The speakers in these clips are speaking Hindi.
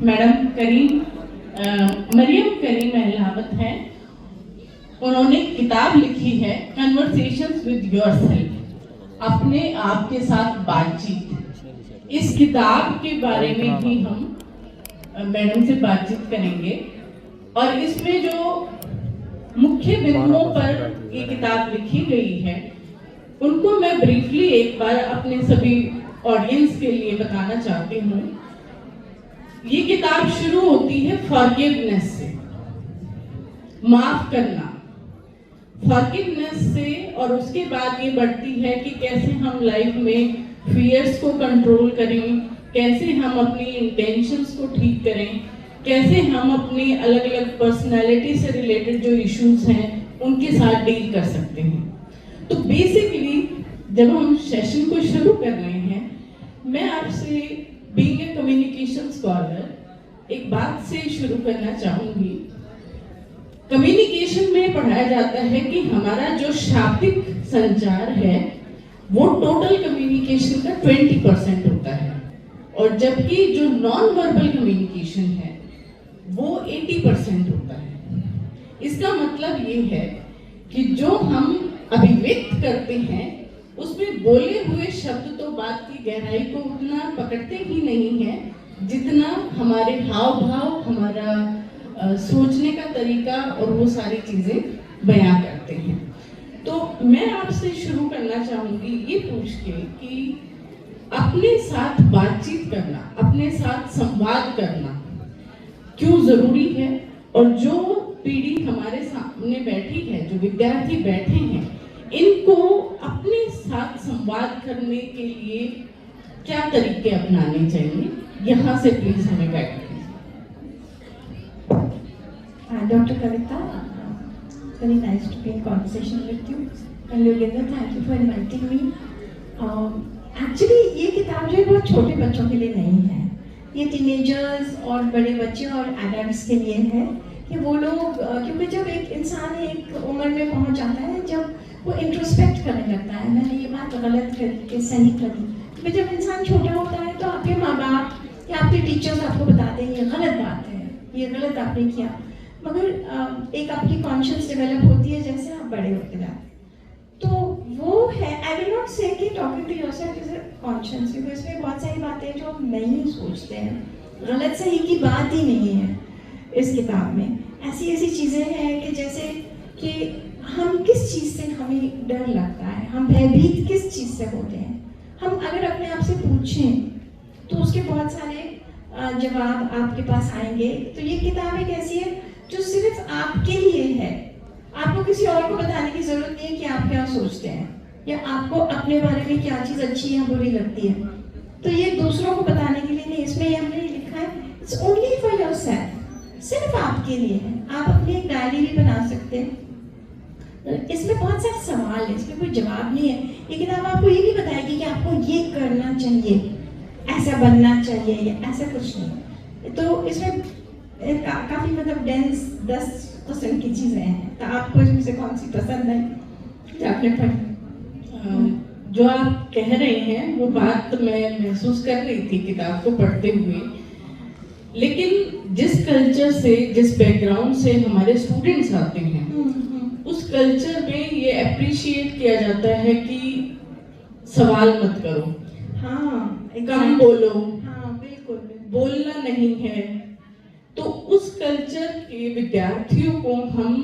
मैडम मरियम करीम अहलावत हैं। उन्होंने किताब लिखी है कन्वर्सेशंस विद योरसेल्फ, अपने आप के साथ बातचीत। इस किताब के बारे में ही हम मैडम से बातचीत करेंगे और इसमें जो मुख्य बिंदुओं पर ये किताब लिखी गई है उनको मैं ब्रीफली एक बार अपने सभी ऑडियंस के लिए बताना चाहती हूँ। ये किताब शुरू होती है फॉरगिवनेस से, माफ करना, फॉरगिवनेस से, और उसके बाद ये बढ़ती है कि कैसे हम लाइफ में फियर्स को कंट्रोल करें, कैसे हम अपनी इंटेंशंस को ठीक करें, कैसे हम अपनी अलग अलग पर्सनैलिटी से रिलेटेड जो इश्यूज हैं उनके साथ डील कर सकते हैं। तो बेसिकली जब हम सेशन को शुरू कर रहे हैं, मैं आपसे बीइंग ए कम्युनिकेशन स्कॉलर एक बात से शुरू करना चाहूंगी। कम्युनिकेशन में पढ़ाया जाता है कि हमारा जो शाब्दिक संचार है वो टोटल कम्युनिकेशन का 20% होता है, और जबकि जो नॉन वर्बल कम्युनिकेशन है वो 80% होता है। इसका मतलब ये है कि जो हम अभिव्यक्त करते हैं उसमें बोले हुए शब्द तो बात की गहराई को उतना पकड़ते ही नहीं है जितना हमारे हाव भाव, हमारा सोचने का तरीका और वो सारी चीजें बयां करते हैं। तो मैं आपसे शुरू करना चाहूंगी ये पूछ के कि अपने साथ बातचीत करना, अपने साथ संवाद करना क्यों जरूरी है, और जो पीढ़ी हमारे सामने बैठी है, जो विद्यार्थी बैठे हैं, इनको अपने साथ संवाद करने के लिए क्या तरीके अपनाने चाहिए, यहाँ से प्लीज हमें गाइड करें। Dr. Kavita, very nice to be in conversation with you. And Yogendra, thank you for inviting me. Actually, ये किताब जो है बहुत छोटे बच्चों के लिए नहीं है, ये टीनेजर्स और बड़े बच्चे और एडल्ट्स के लिए है कि वो लोग, क्योंकि जब एक इंसान एक उम्र में पहुंच जाता है जब वो इंट्रोस्पेक्ट करने लगता है, मैंने ये बात गलत करी कि सही करी। क्योंकि जब इंसान छोटा होता है तो आपके माँ बाप या आपके टीचर्स आपको बता देंगे ये गलत बात है, ये गलत आपने किया, मगर एक आपकी कॉन्शियस डेवलप होती है जैसे आप बड़े होते जाते हैं। तो वो है, आई विल नॉट से कि talking to yourself is a conscious, क्योंकि इसमें बहुत सारी बातें जो हम नहीं सोचते हैं, गलत सही की बात ही नहीं है इस किताब में। ऐसी ऐसी चीज़ें हैं कि जैसे कि हम किस चीज़ से हमें डर लगता है, हम भयभीत किस चीज़ से होते हैं। हम अगर अपने आप से पूछें तो उसके बहुत सारे जवाब आपके पास आएंगे। तो ये किताब एक ऐसी है जो सिर्फ आपके लिए है, आपको किसी और को बताने की जरूरत नहीं है कि आप क्या सोचते हैं या आपको अपने बारे में क्या चीज़ अच्छी या बुरी लगती है। तो ये दूसरों को बताने के लिए नहीं, इसमें ये हमने लिखा है इट्स ओनली फॉर योरसेल्फ, सिर्फ आपके लिए है। आप अपनी एक डायरी भी बना सकते हैं। इसमें बहुत सारे सवाल है, इसमें कोई जवाब नहीं है। ये किताब आपको ये नहीं बताएगी कि आपको ये करना चाहिए, ऐसा बनना चाहिए या ऐसा कुछ नहीं। तो इसमें काफ़ी मतलब डेंस 10% की चीज़ें हैं, तो आपको इसमें से कौन सी पसंद है जो आपने पढ़ी? जो आप कह रहे हैं वो बात मैं महसूस कर रही थी किताब को पढ़ते हुए, लेकिन जिस कल्चर से, जिस बैकग्राउंड से हमारे स्टूडेंट्स आते हैं उस कल्चर में ये अप्रिशिएट किया जाता है कि सवाल मत करो, हाँ, कम बोलो, हाँ बिल्कुल, बोलना नहीं है। तो उस कल्चर के विद्यार्थियों को हम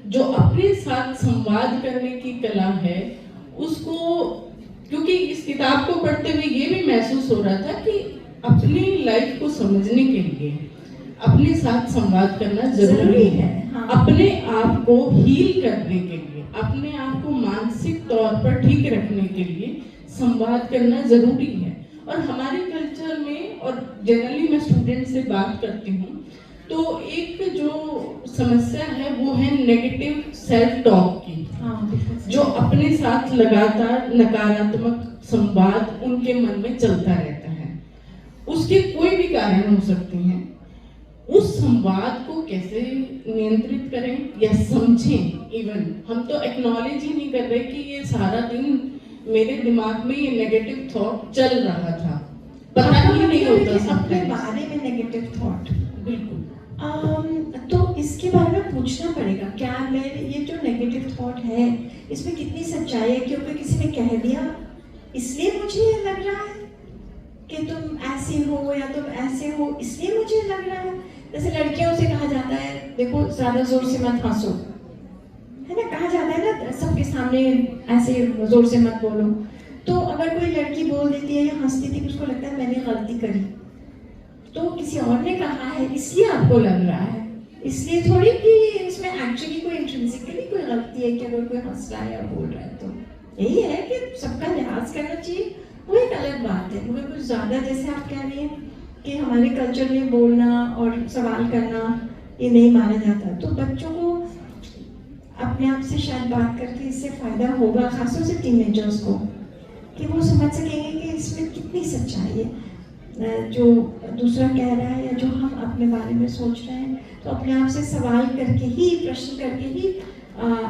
जो अपने साथ संवाद करने की कला है उसको, क्योंकि इस किताब को पढ़ते हुए ये भी महसूस हो रहा था कि अपनी लाइफ को समझने के लिए अपने साथ संवाद करना जरूरी है। हाँ। अपने आप को हील करने के लिए, अपने आप को मानसिक तौर पर ठीक रखने के लिए संवाद करना जरूरी है। और हमारे कल्चर में, और जनरली मैं स्टूडेंट से बात करती हूँ, तो एक जो समस्या है वो है नेगेटिव सेल्फ टॉक की। जो अपने साथ लगातार नकारात्मक संवाद उनके मन में चलता रहता है। उसके कोई भी कारण हो सकते हैं। उस संवाद को कैसे नियंत्रित करें या समझें। इवन हम तो एक्नॉलेज ही नहीं कर रहे कि ये सारा दिन मेरे दिमाग में ये नेगेटिव थॉट चल रहा था, पता ही नहीं होता अपने sometimes। बारे में नेगेटिव थॉट। बिल्कुल। तो इसके बारे में पूछना पड़ेगा, क्या मेरे ये जो नेगेटिव थॉट है इसमें कितनी सच्चाई है, क्योंकि किसी ने कह दिया इसलिए मुझे ये लग रहा है कि तुम ऐसे हो या तुम ऐसे हो, इसलिए मुझे लग रहा है। जैसे लड़कियों से कहा जाता है देखो ज्यादा जोर से मत हंसो, है ना, कहा जाता है ना सबके सामने ऐसे जोर से मत बोलो। तो अगर कोई लड़की बोल देती है या हंसती थी, उसको लगता है मैंने गलती करी, तो किसी और ने कहा है इसलिए आपको लग रहा है, इसलिए थोड़ी कि इसमें एक्चुअली कोई इंट्रिंसिकली कोई गलती है कि अगर कोई हंस रहा है या बोल रहा है। तो यही है कि सबका लिहाज करना चाहिए, वो एक अलग बात है। मगर कुछ ज़्यादा जैसे आप कह रही हैं कि हमारे कल्चर में बोलना और सवाल करना ये नहीं माना जाता, तो बच्चों को अपने आप से शायद बात करके इससे फ़ायदा होगा, खासतौर से टीनेजर्स को, कि वो समझ सकेंगे कि इसमें कितनी सच्चाई है जो दूसरा कह रहा है या जो हम अपने बारे में सोच रहे हैं। तो अपने आप से सवाल करके ही, प्रश्न करके ही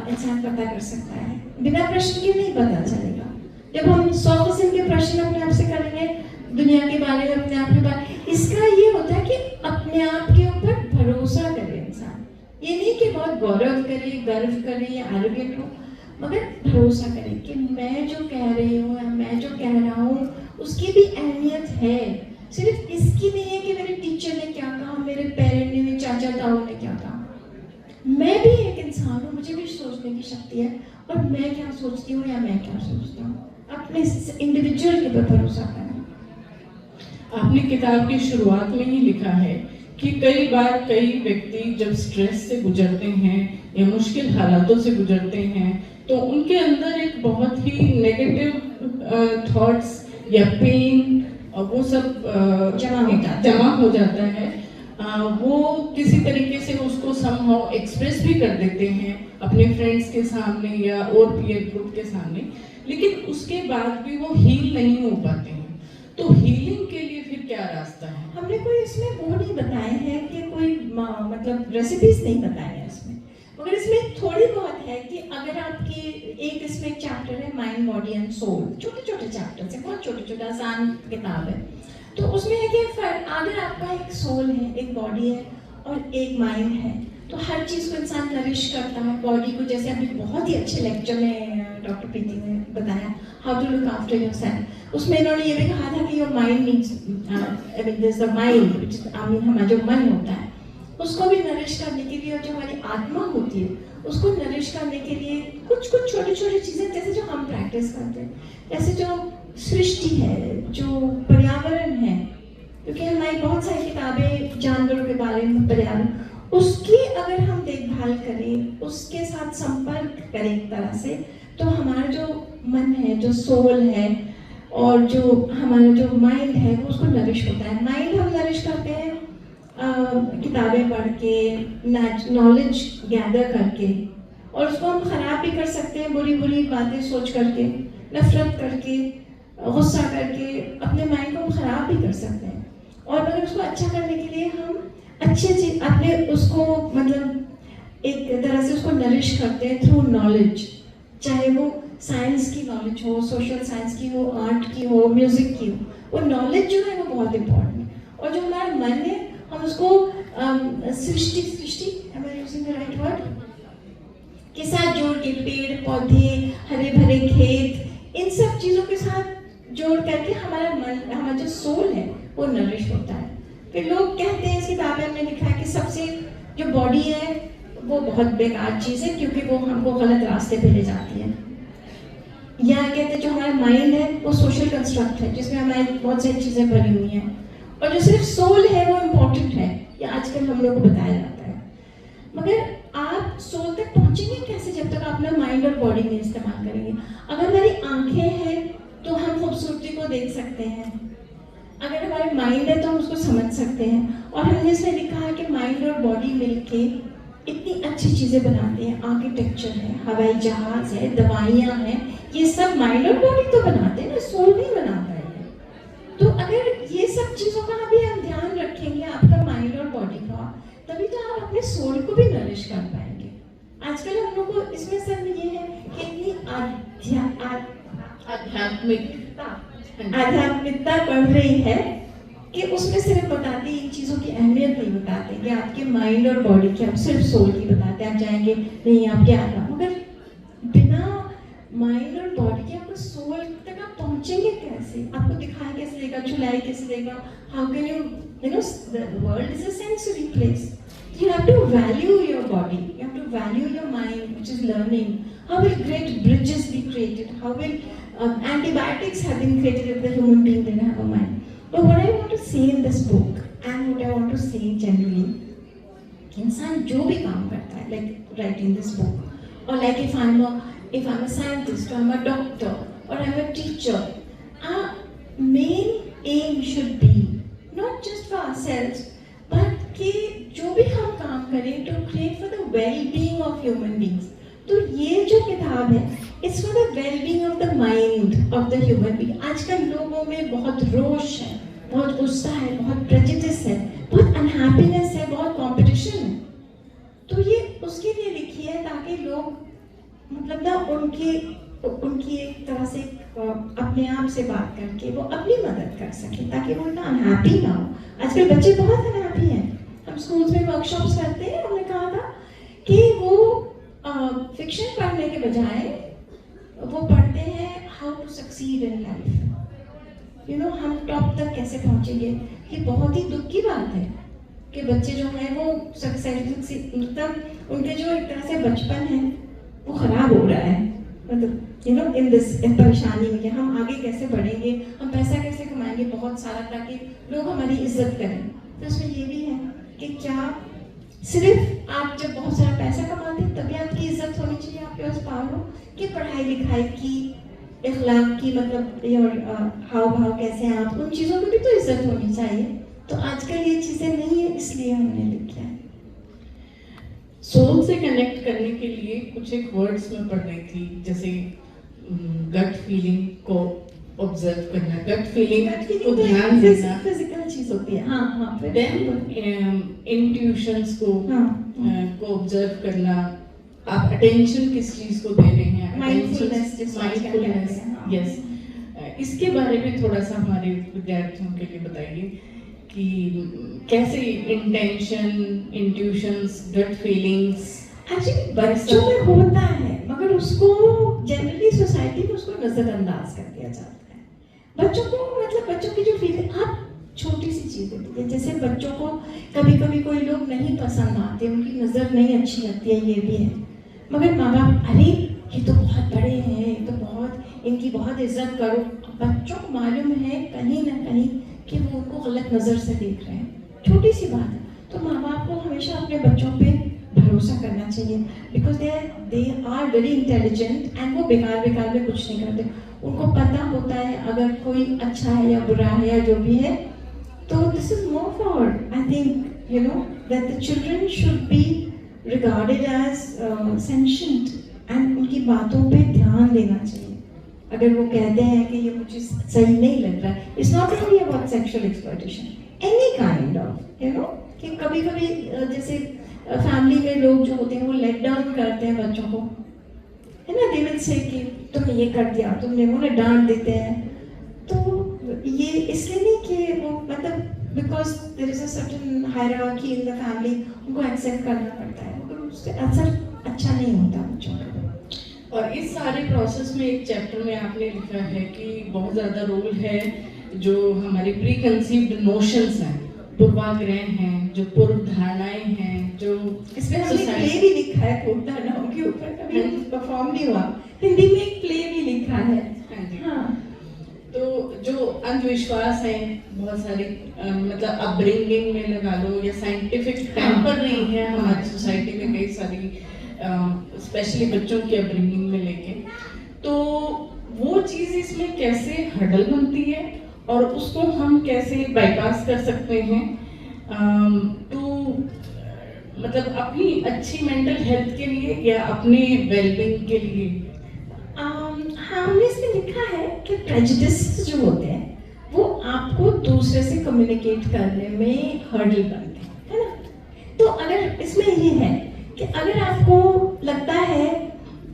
इंसान पता कर सकता है, बिना प्रश्न के नहीं पता चलेगा। जब हम 100 किस्म के प्रश्न अपने आप से करेंगे दुनिया के बारे में, अपने आप के बारे, इसका ये होता है कि अपने आप के ऊपर भरोसा करे इंसान। ये नहीं कि बहुत गौरव करे, गर्व करे या एरोगेंट हो, मगर भरोसा करे कि मैं जो कह रही हूँ या मैं जो कह रहा हूँ उसकी भी अहमियत है। सिर्फ इसकी नहीं है कि मेरे टीचर ने क्या कहा, मेरे पेरेंट ने, चाचा ताऊ ने क्या कहा। मैं भी एक इंसान हूँ, मुझे भी सोचने की शक्ति है, और मैं क्या सोचती हूँ या मैं क्या सोचता हूँ, अपने इंडिविजुअल के ऊपर भरोसा करना। आपने किताब की शुरुआत में ही लिखा है कि कई बार कई व्यक्ति जब स्ट्रेस से गुजरते हैं या मुश्किल हालातों से गुजरते हैं तो उनके अंदर एक बहुत ही नेगेटिव थॉट्स या पेन वो सब जमा हो जाता है। वो किसी तरीके से उसको समहाउ एक्सप्रेस भी कर देते हैं अपने फ्रेंड्स के सामने या और पीयर ग्रुप के सामने, लेकिन उसके बाद भी वो हील नहीं हो पाते हैं। तो हीलिंग के लिए फिर क्या रास्ता है? हमने कोई इसमें वो नहीं बताए हैं कि कोई मतलब रेसिपीज नहीं बताए हैं इसमें, मगर इसमें थोड़ी बहुत है कि अगर आपकी एक इसमें चैप्टर है माइंड बॉडी एंड सोल, छोटे छोटे चैप्टर है, बहुत छोटे छोटे आसान किताब है। तो उसमें है कि अगर आपका एक सोल है, एक बॉडी है और एक माइंड है, तो हर चीज़ को इंसान नरिश करता है बॉडी को। जैसे अभी बहुत ही अच्छे लेक्चर में डॉक्टर प्रीति ने बताया how to look after yourself, उसमें इन्होंने ये भी कहा था कि your mind needs, I mean this the mind which I mean हमारा जो मन होता है उसको भी नरिश करने के लिए, और जो हमारी आत्मा होती है उसको नरिश करने के लिए कुछ कुछ छोटी छोटी चीज़ें जैसे जो हम प्रैक्टिस करते हैं, जैसे जो सृष्टि है, जो पर्यावरण है, क्योंकि हमारी बहुत सारी किताबें जानवरों के बारे में, पर्यावरण, उसकी अगर हम देखभाल करें, उसके साथ संपर्क करें एक तरह से, तो हमारा जो मन है, जो सोल है और जो हमारा जो माइंड है वो उसको नरिश होता है। माइंड हम नरिश करते हैं किताबें पढ़ के, नॉलेज गैदर करके, और उसको हम खराब भी कर सकते हैं बुरी बुरी बातें सोच करके, नफरत करके, गुस्सा करके अपने माइंड को हम खराब भी कर सकते हैं। और मगर उसको अच्छा करने के लिए हम अच्छी अच्छी अपने उसको मतलब एक तरह से उसको नरिश करते हैं थ्रू नॉलेज, चाहे वो साइंस की नॉलेज हो, सोशल साइंस की हो, आर्ट की हो, म्यूजिक की हो, वो नॉलेज जो है वो बहुत इम्पोर्टेंट है। और जो हमारा मन है हम उसको सृष्टि am I using the right word के साथ जोड़ के, पेड़ पौधे, हरे भरे खेत, इन सब चीज़ों के साथ जोड़ करके हमारा मन, हमारा जो सोल है वो नरिश होता है। फिर लोग कहते हैं, इस किताब में हमने लिखा है कि सबसे जो बॉडी है वो बहुत बेकार चीज़ है क्योंकि वो हमको गलत रास्ते पे ले जाती है। या कहते हैं जो हमारा माइंड है वो सोशल कंस्ट्रक्ट है जिसमें हमारी बहुत सारी चीज़ें भरी हुई हैं, और जो सिर्फ सोल है वो इम्पोर्टेंट है, ये आजकल हम लोग को बताया जाता है। मगर आप सोल तक पहुंचेंगे कैसे जब तक आप अपना माइंड और बॉडी में इस्तेमाल करेंगे। अगर हमारी आंखें हैं तो हम खूबसूरती को देख सकते हैं, अगर हमारे माइंड है तो हम उसको समझ सकते हैं। और हमने इसमें लिखा है कि माइंड और बॉडी मिलके इतनी अच्छी चीज़ें बनाते हैं, आर्किटेक्चर है, हवाई जहाज है, दवाइयाँ हैं, ये सब माइंड और बॉडी तो बनाते हैं ना, सोल नहीं बनाता है। तो अगर ये सब चीज़ों का भी हम ध्यान रखेंगे, आपका माइंड और बॉडी का, तभी तो आप अपने सोल को भी नरिश कर पाएंगे। आजकल हम लोग को इसमें सर ये है कि इतनी आध्यात्मिकता आध्यात्मिकता पढ़ रही है कि उसमें सिर्फ बताते इन चीज़ों की अहमियत नहीं बताते कि आपके माइंड और बॉडी की, आप सिर्फ सोल की बताते हैं। आप जाएंगे नहीं आपके आत्मा, मगर बिना माइंड और बॉडी के आपको सोल तक आप पहुंचेंगे कैसे? आपको दिखाई कैसे देगा, छुलाई कैसे देगा? How can you know the world is a sensory place. You have to value your body, you have to value your mind, which is learning. How will great bridges be created? How will antibiotics have been created if the human being didn't have a mind? But what I want to say in this book, and what I want to say generally, इंसान जो भी काम करता है, like writing this book, or like if I'm a scientist, or I'm a doctor, or I'm a teacher, our main aim should be not just for ourselves, but कि जो भी हम काम करें to create for the well-being of human beings. तो ये जो किताब है, it's for the well-being of the mind of the human being. आजकल लोगों में बहुत रोष है, बहुत गुस्सा है, बहुत prejudice है, बहुत unhappiness है, बहुत competition है. तो ये उसके लिए लिखी है ताकि लोग मतलब ना उनकी एक तरह से अपने आप से बात करके वो अपनी मदद कर सके, ताकि वो इतना अनहैप्पी ना हो. आजकल बच्चे बहुत अनहैप्पी हैं. हम स्कूल्स में वर्कशॉप्स करते हैं, हमने कहा था कि वो फिक्शन पढ़ने के बजाय वो पढ़ते हैं how to succeed in life. You know, हम टॉप तक कैसे पहुंचेंगे. ये बहुत ही दुख की बात है कि बच्चे जो हैं वो सक्सेस मतलब उनके जो एक तरह से बचपन है वो खराब हो रहा है. मतलब यू नो इन दिस परेशानी में कि हम आगे कैसे बढ़ेंगे, हम पैसा कैसे कमाएंगे बहुत सारा ताकि लोग हमारी इज्जत करें. तो इसमें ये भी है कि क्या सिर्फ आप जब बहुत सारा पैसा कमाते हैं तभी आपकी इज्जत होनी चाहिए, आपके पास पावर हो, कि पढ़ाई लिखाई की, इखलाक की, मतलब हाव भाव कैसे हैं आप, उन चीज़ों की भी तो इज्जत होनी चाहिए. तो आजकल ये चीज़ें नहीं है, इसलिए हमने लिखा है. सोल से कनेक्ट करने के लिए कुछ एक वर्ड्स में पढ़ रही थी, जैसे गट फीलिंग को ऑब्जर्व करना, गट फीलिंग को ध्यान देना, फिजिकल चीज होती है. हाँ हाँ. देन इंट्यूशंस को ऑब्जर्व करना, आप अटेंशन किस चीज को दे रहे हैं, माइंडफुलनेस. यस, इसके बारे में थोड़ा सा हमारे विद्यार्थियों के लिए बताइए कि कैसे intention, intuitions, gut feelings actually बच्चों में होता है, मगर उसको जनरली सोसाइटी में उसको नजरअंदाज कर दिया जाता है. बच्चों को मतलब बच्चों की जो फीलिंग, आप छोटी सी चीज़ होती है, जैसे बच्चों को कभी कभी कोई लोग नहीं पसंद आते, उनकी नज़र नहीं अच्छी लगती है, ये भी है. मगर माँ बाप, अरे ये तो बहुत बड़े हैं, ये तो बहुत, इनकी बहुत इज्जत करो. बच्चों को मालूम है कहीं ना कहीं कि वो उनको गलत नज़र से देख रहे हैं. छोटी सी बात है. तो माँ बाप को हमेशा अपने बच्चों पे भरोसा करना चाहिए, because they are very intelligent and वो बेकार में कुछ नहीं करते. उनको पता होता है अगर कोई अच्छा है या बुरा है या जो भी है. तो this is more for, I think you know that the children should be regarded as sentient, and उनकी बातों पे ध्यान देना चाहिए. अगर वो कहते हैं कि ये मुझे सही नहीं लग रहा है, it's not only about sexual exploitation, any kind of, you know, कि कभी कभी जैसे फैमिली में लोग जो होते हैं वो लेट डाउन करते हैं बच्चों को, है ना. दे विल से कि तुमने ये कर दिया, तुमने, उन्हें डांट देते हैं. तो ये इसलिए नहीं कि वो मतलब because there is a certain hierarchy in the family, उनको एक्सेप्ट करना पड़ता है, मगर उससे असर अच्छा नहीं होता बच्चों का. और इस सारे प्रोसेस में एक चैप्टर में आपने लिखा है कि बहुत ज़्यादा रोल है जो हमारी प्री कंसीव्ड नोशंस हैं, पूर्वाग्रह हैं, जो पूर्व धारणाएं हैं, जो इसमें हमने प्ले भी लिखा है पूर्व धारणाओं के ऊपर, कभी परफॉर्म नहीं हुआ. हिंदी में एक प्ले भी लिखा है. हाँ. तो जो अंधविश्वास है बहुत सारे, मतलब अपब्रिंगिंग में लगा लो या साइंटिफिक टेम्पर नहीं है हमारी सोसाइटी में, कई सारी स्पेशली बच्चों की अपब्रिंगिंग में लेके, तो वो चीज़ इसमें कैसे हर्डल बनती है और उसको हम कैसे बाईपास कर सकते हैं तो मतलब अपनी अच्छी मेंटल हेल्थ के लिए या अपने वेलबींग के लिए. हाँ, हमने इसमें लिखा है कि प्रेजुडिस जो होते हैं वो आपको दूसरे से कम्युनिकेट करने में हर्डल बनते हैं, है ना. तो अगर इसमें ये है कि अगर आपको लगता है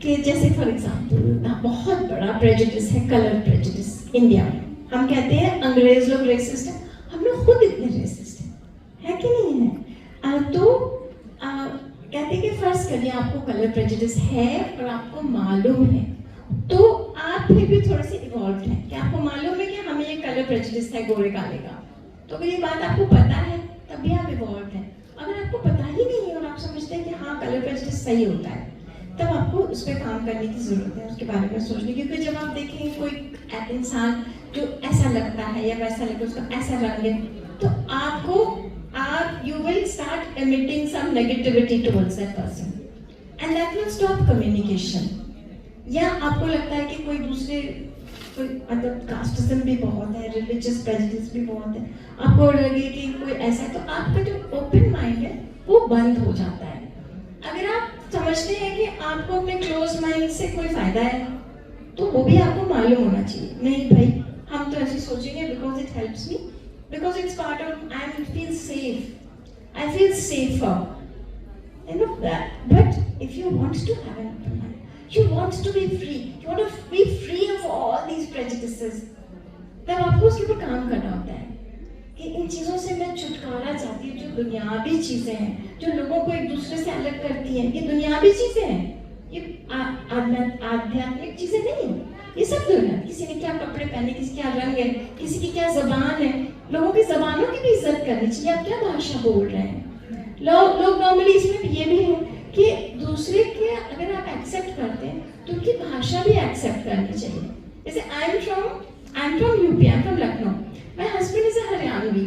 कि जैसे फॉर एग्जांपल बहुत बड़ा प्रेजुडिस है कलर प्रेजुडिस इंडिया में, हम कहते हैं अंग्रेज लोग रेसिस्ट हैं, हम लोग खुद इतने रेसिस्ट है कि नहीं है? कहते हैं कि फर्ज करिए आपको कलर प्रेजुडिस है और आपको मालूम है, तो आप फिर भी थोड़े से इवॉल्व हैं कि आपको मालूम है कि हमें ये कलर प्रेजुडिस है गोरे काले का, तो अगर ये बात आपको पता है तब भी आप इवॉल्व हैं। अगर आपको पता ही नहीं है और आप समझते हैं कि हाँ कलर प्रेजुडिस सही होता है, तब आपको उस पर काम करने की जरूरत है, उसके बारे में सोचने की। क्योंकि जब आप देखेंगे कोई इंसान जो ऐसा लगता है या वैसा लगता है, उसका ऐसा रंग है, तो you will start emitting some negativity towards that person and that will stop communication. या आपको लगता है कि कोई दूसरे कोई मतलब कास्टिज्म भी बहुत है, रिलीजियस प्रेजुडिस भी बहुत है, आपको लगे कि कोई ऐसा है, तो आपका जो ओपन माइंड है वो बंद हो जाता है। अगर आप समझते हैं कि आपको अपने क्लोज माइंड से कोई फायदा है, तो वो भी आपको मालूम होना चाहिए, नहीं भाई हम तो ऐसे सोचेंगे because it helps me, because it's part of I feel safe. I feel safer. You know that. But if you want to have an open mind, you want to be free. You want to be free of all these prejudices. तब आपको उसके ऊपर काम करना होता है कि इन चीज़ों से मैं छुटकारा चाहती हूँ, जो दुनियावी चीज़ें हैं, जो लोगों को एक दूसरे से अलग करती हैं, ये दुनियावी चीज़ें हैं, ये आध्यात्मिक चीज़ें नहीं हैं। ये सब दुनिया, किसी ने क्या कपड़े पहने, किसी क्या रंग है, किसी की क्या जबान है, लोगों की जबानों की भी इज्जत करनी चाहिए। आप क्या भाषा बोल रहे हैं, लोग नॉर्मली इसमें ये भी है कि दूसरे के अगर आप एक्सेप्ट करते हैं तो उनकी भाषा भी एक्सेप्ट करनी चाहिए। जैसे I am from UP, I am from Lucknow, my husband is a Haryanvi,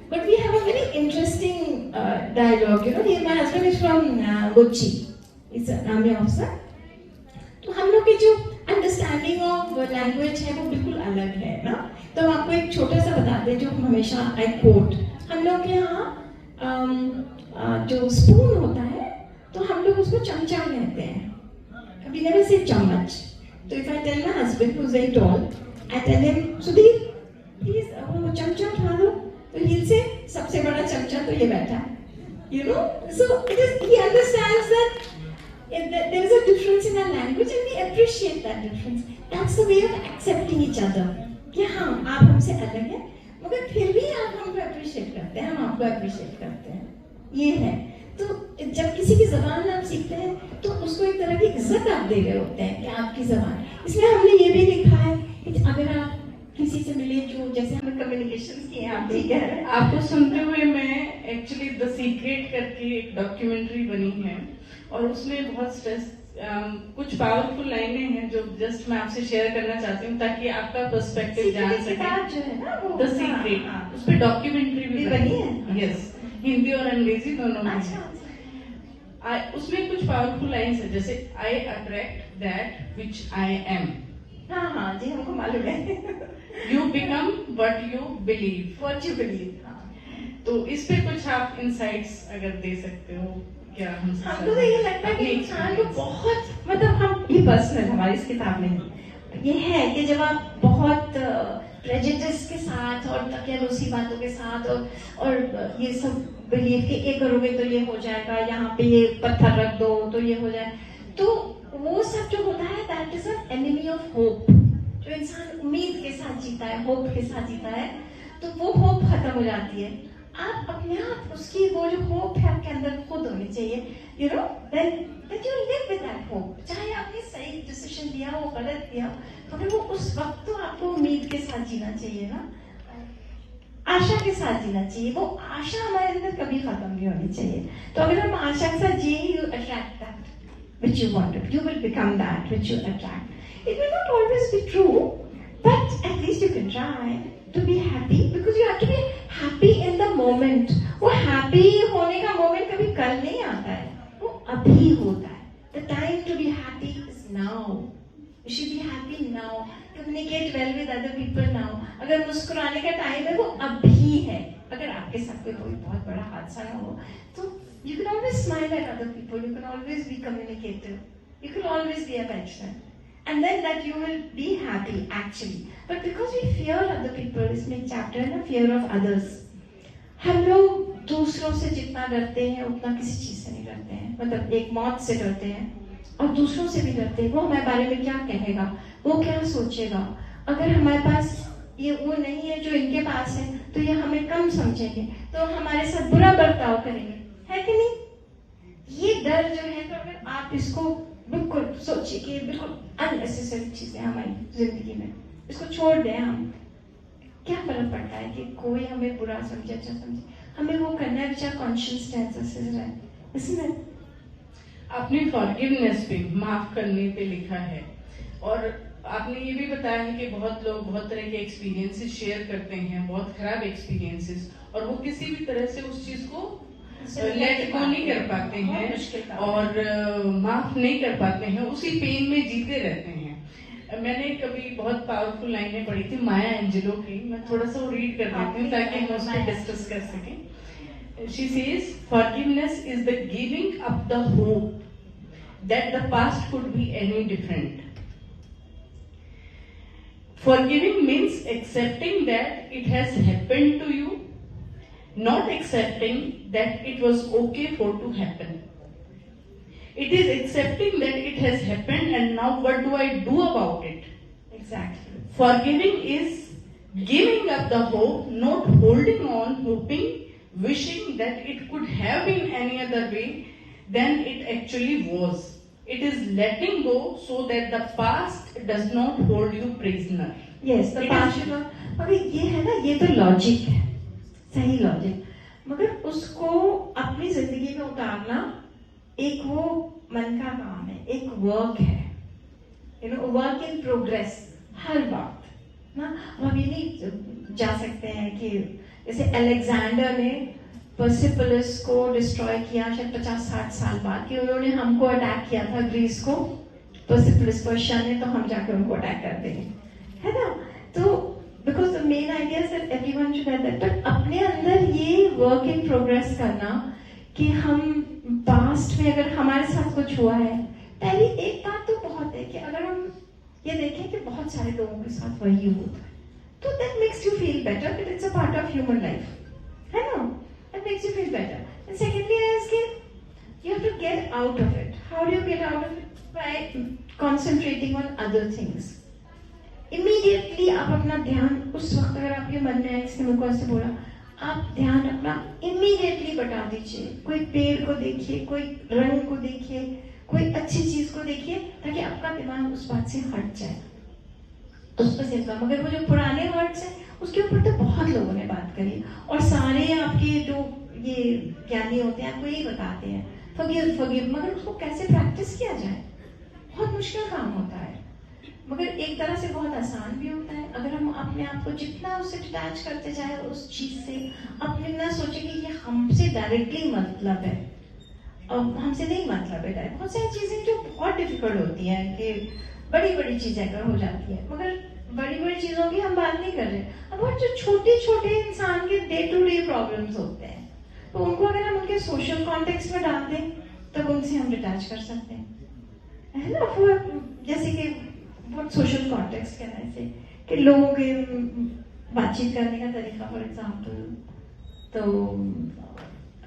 but we have a very interesting dialogue, you know. My husband is from Kochi, he's an army officer. तो हम लोग की जो अंडरस्टैंडिंग ऑफ लैंग्वेज है वो बिल्कुल अलग है ना। तो हम आपको एक छोटा सा बताते हैं जो हम हमेशा आई कोट, हम लोग के यहाँ जो स्पून होता है तो हम लोग उसको चमचा कहते हैं, कभी नेवर से चम्मच। तो if I tell my husband who is very tall, I tell him Sudhir please वो चमचा उठा दो, तो ही से सबसे बड़ा चमचा तो ये बैठा, you know. So it is, he understands that there is a difference in our language and we appreciate that difference. That's the way of accepting each other. कि हाँ आप हमसे अलग हैं मगर फिर भी आप हमको अप्रिशिएट करते हैं, हम आपको अप्रिशिएट करते हैं, ये है। तो जब किसी की ज़बान आप सीखते हैं तो उसको एक तरह की इज्जत आप दे रहे होते हैं कि आपकी ज़बान। इसलिए हमने ये भी लिखा है कि अगर आप किसी से मिले जो जैसे हमने कम्युनिकेशन किए हैं, आप ठीक है। आपको सुनते हुए मैं एक्चुअली द सीक्रेट करके एक डॉक्यूमेंट्री बनी है और उसमें बहुत स्ट्रेस कुछ पावरफुल लाइनें हैं जो जस्ट मैं आपसे शेयर करना चाहती हूँ ताकि आपका पर्सपेक्टिव जान सके। जो है ना वो द सीक्रेट, उस पर डॉक्यूमेंट्री भी बनी है, यस, हिंदी और अंग्रेजी दोनों में। उसमें कुछ पावरफुल लाइन्स है, जैसे I attract that which I am. हाँ हाँ जी, हमको मालूम है। You become what you believe, what you believe. तो इस पे कुछ आप इंसाइट्स अगर दे सकते हो क्या? हमको तो ये लगता है कि इंसान को बहुत मतलब हम ये पर्सनल हमारी इस किताब में ये है कि जब आप बहुत प्रेजुडिस के साथ और तकियानुसी बातों के साथ और ये सब बिलीव कि ये करोगे तो ये हो जाएगा, यहाँ पे ये पत्थर रख दो तो ये हो जाए, तो वो सब जो होता है that is an enemy of hope. जो इंसान उम्मीद के साथ जीता है, होप के साथ जीता है, तो वो होप खत्म हो जाती है। आप अपने आप उसकी वो जो होप है आपके अंदर खुद होनी चाहिए, you know, then you live with that hope. चाहे आपने सही डिसीजन लिया हो, गलत लिया हो, तो फिर वो उस वक्त तो आपको उम्मीद के साथ जीना चाहिए ना, आशा के साथ जीना चाहिए। वो आशा हमारे अंदर कभी खत्म नहीं होनी चाहिए। तो अगर हम आशा के साथ जिए, you attract that which you wanted, you will become that which you attract. It will not always be true, but at least you can try to be happy, because you have to be happy in the moment. वो happy होने का moment कभी कल नहीं आता है, वो अभी होता है। The time to be happy is now. You should be happy now. Communicate well with other people now. अगर मुस्कुराने का टाइम है वो अभी है। अगर आपके साथ कोई बहुत बड़ा हादसा ना हो तो you can always smile at other people. You can always be communicative. You can always be affectionate. And then that you will be happy actually. But because we fear other people, इसमें एक chapter है ना, fear of others. हम लोग दूसरों से जितना डरते हैं उतना किसी चीज से नहीं डरते हैं। मतलब एक मौत से डरते हैं और दूसरों से भी डरते हैं। वो हमारे बारे में क्या कहेगा, वो क्या सोचेगा। अगर हमारे पास ये वो नहीं है जो इनके पास है, तो ये हमें कम समझेंगे, तो हमारे साथ बुरा बर्ताव करेंगे, है कि नहीं? ये डर जो है, तो अगर आप इसको बिल्कुल सोचिए कि बिल्कुल अननेसेसरी चीजें हमारी जिंदगी में, इसको छोड़ दें हम, क्या फर्क पड़ता है कि कोई हमें बुरा समझे अच्छा समझे, हमें वो करना है which are conscious tenses, isn't it? आपने फॉरगिवनेस पे, माफ करने पे लिखा है, और आपने ये भी बताया है कि बहुत लोग बहुत तरह के एक्सपीरियंसेस शेयर करते हैं, बहुत खराब एक्सपीरियंसेस, और वो किसी भी तरह से उस चीज को लेट गो नहीं कर पाते हैं और माफ नहीं कर पाते हैं, उसी पेन में जीते रहते हैं। मैंने कभी बहुत पावरफुल लाइनें पढ़ी थी माया एंजेलो की, मैं थोड़ा सा वो रीड कर देती हूँ ताकि हम उस पर डिस्कस कर सकें। She says, forgiveness is the giving up the hope that the past could be any different. Forgiving means accepting that it has happened to you, not accepting that it was okay for to happen. It is accepting that it has happened and now what do I do about it? Exactly. Forgiving is giving up the hope, not holding on, hoping, wishing that it could have been any other way than it actually was. It is letting go so that the past does not hold you prisoner. Yes, the past. मगर ये है ना, ये तो लॉजिक है, सही लॉजिक, मगर उसको अपनी जिंदगी में उतारना एक वो मन का काम है, एक वर्क है, you know, work in progress हर वक्त ना। हम ये नहीं जा सकते हैं कि जैसे अलेक्जेंडर ने पर्सिपोलिस को डिस्ट्रॉय किया शायद 50-60 साल बाद, कि उन्होंने हमको अटैक किया था ग्रीस को, पर्सिपोलिस पर्शिया ने, तो हम जाकर उनको अटैक कर देंगे, है ना? तो because the main idea is that everyone should have that, but अपने अंदर ये वर्क इन प्रोग्रेस करना कि हम पास्ट में अगर हमारे साथ कुछ हुआ है, पहली एक बात तो बहुत है कि अगर हम ये देखें कि बहुत सारे लोगों के साथ वही होता है, तो that makes you feel better कि it's a part of human life, है ना? That makes you feel better. And secondly is कि you have to get out of it. How do you get out of it? By concentrating on other things. Immediately आप अपना ध्यान उस वक्त, अगर आपके मन में किसी ने मुझको ऐसे बोला, आप ध्यान अपना इमीडिएटली बटा दीजिए, कोई पेड़ को देखिए, कोई रंग को देखिए, कोई अच्छी चीज को देखिए, ताकि आपका दिमाग उस बात से हट जाए, उस पर सिर्फ। मगर वो जो पुराने वर्ड्स हैं उसके ऊपर तो बहुत लोगों ने बात करी, और सारे आपके जो ये ज्ञानी होते हैं आपको यही बताते हैं फॉरगिव फॉरगिव, मगर उसको कैसे प्रैक्टिस किया जाए बहुत मुश्किल काम होता है, मगर एक तरह से बहुत आसान भी होता है। अगर हम अपने आप को जितना उससे डिटैच करते जाए उस चीज से, अपने ना सोचे कि ये हमसे डायरेक्टली मतलब है, हमसे नहीं मतलब है। बहुत सारी चीजें जो बहुत डिफिकल्ट होती हैं कि बड़ी बड़ी चीजें अगर हो जाती है, मगर बड़ी बड़ी चीजों की हम बात नहीं कर रहे। अब बहुत जो छोटे छोटे इंसान के डे टू डे प्रॉब्लम्स होते हैं, तो उनको अगर हम उनके सोशल कॉन्टेक्स्ट में डाल दें तब उनसे हम डिटैच कर सकते हैं, है ना? वो जैसे कि बहुत सोशल कॉन्टेक्स्ट कहना है कि लोगों के बातचीत करने का तरीका, फॉर एग्जाम्पल, तो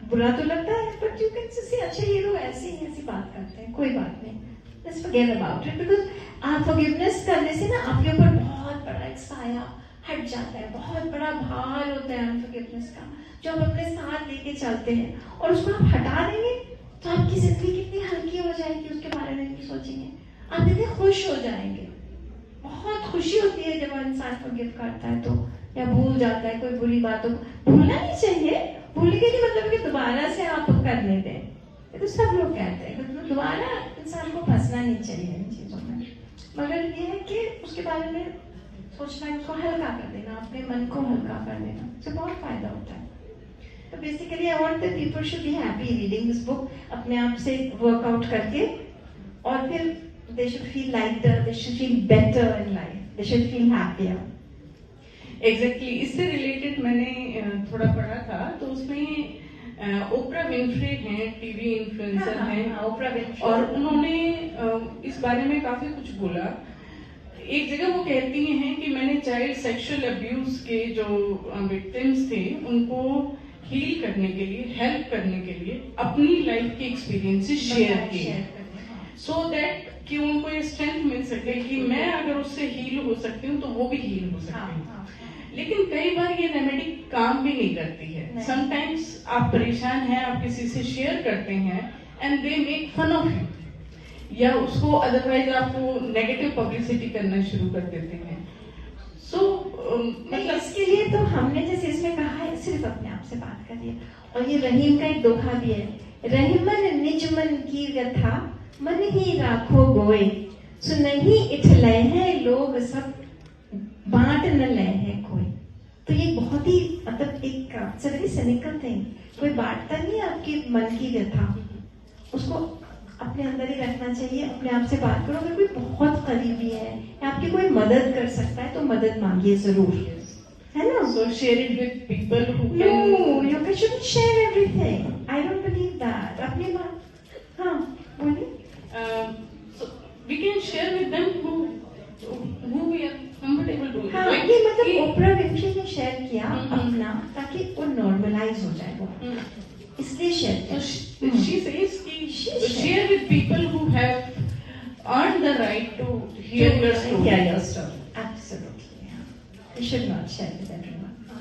बुरा तो लगता है, बट यू कैन से अच्छा ये लोग ऐसे ही ऐसी बात करते हैं, कोई बात नहीं, just forget about it. Because आप फॉरगिवनेस करने से ना आपके ऊपर बहुत बड़ा एक साया हट जाता है, बहुत बड़ा भार होता है अनफॉरगिवनेस का, जो आप अपने साथ लेके चलते हैं, और उसको आप हटा देंगे तो आपकी जिंदगी कितनी हल्की हो जाएगी, उसके बारे में नहीं सोचेंगे, आप इतने खुश हो जाएंगे। बहुत खुशी होती है जब इंसान फॉरगिव करता है, तो या भूल जाता है कोई बुरी बात, तो भूलना नहीं चाहिए, भूलने के लिए मतलब कि दोबारा से आप करने दें, ये तो सब लोग कहते हैं, तो दोबारा इंसान को फंसना नहीं चाहिए इन चीजों में, मगर ये है कि उसके बारे में सोचना है, उसको हल्का कर देना, अपने मन को हल्का कर देना, उससे बहुत फायदा होता है। तो basically I want that people should be happy reading this book, अपने आप से वर्कआउट करके, और फिर they should feel lighter, they should feel better in life, they should feel happier. Exactly, इससे रिलेटेड मैंने थोड़ा पढ़ा था, तो उसमें ओप्रा विनफ्रे हैं, टीवी इन्फ्लुएंसर हैं, ओप्रा विनफ्रे, और उन्होंने इस बारे में काफी कुछ बोला। एक जगह वो कहती हैं कि मैंने चाइल्ड सेक्सुअल अब्यूज के जो विक्टिम्स थे उनको हील करने के लिए, हेल्प करने के लिए अपनी लाइफ के एक्सपीरियंसेस शेयर किए, सो दैट कि उनको ये स्ट्रेंथ मिल सके कि मैं अगर उससे हील हो सकती हूँ तो वो भी हील हो सकती हूँ। लेकिन कई बार ये रेमेडी काम भी नहीं करती है। नहीं। समटाइम्स आप परेशान हैं, आप किसी से शेयर करते हैं and they make fun of you, या उसको अदरवाइज आपको नेगेटिव पब्लिसिटी करना शुरू कर देते हैं। सो मतलब इसके लिए तो हमने जैसे इसमें कहा है, सिर्फ अपने आप से बात करिए। और ये रहीम का एक दोहा भी है, रहीमन निज मन की व्यथा मन ही राखो गोए, सुनहि इठलय है लोग सब बांट न लय है कोई। तो ये बहुत ही मतलब एक वेरी सिनिकल थिंग, कोई बांटता नहीं है आपकी मन की व्यथा, उसको अपने अंदर ही रखना चाहिए। अपने आप से बात करो, अगर कोई बहुत करीबी है या आपकी कोई मदद कर सकता है तो मदद मांगिए जरूर, है ना। so share it with people who No, can you shouldn't share everything. I don't believe that. अपनी बात, हाँ बोलिए। so we can share with them who we are comfortable to। हाँ, Like ये मतलब कि- ओपरा विंफ्री ने शेयर किया हम्म। अपना, ताकि वो नॉर्मलाइज हो जाए, वो इसलिए शेयर So किया। she says कि She share with people who have earned the right to hear your story. Hear your story. Absolutely. Yeah. You should not share with everyone.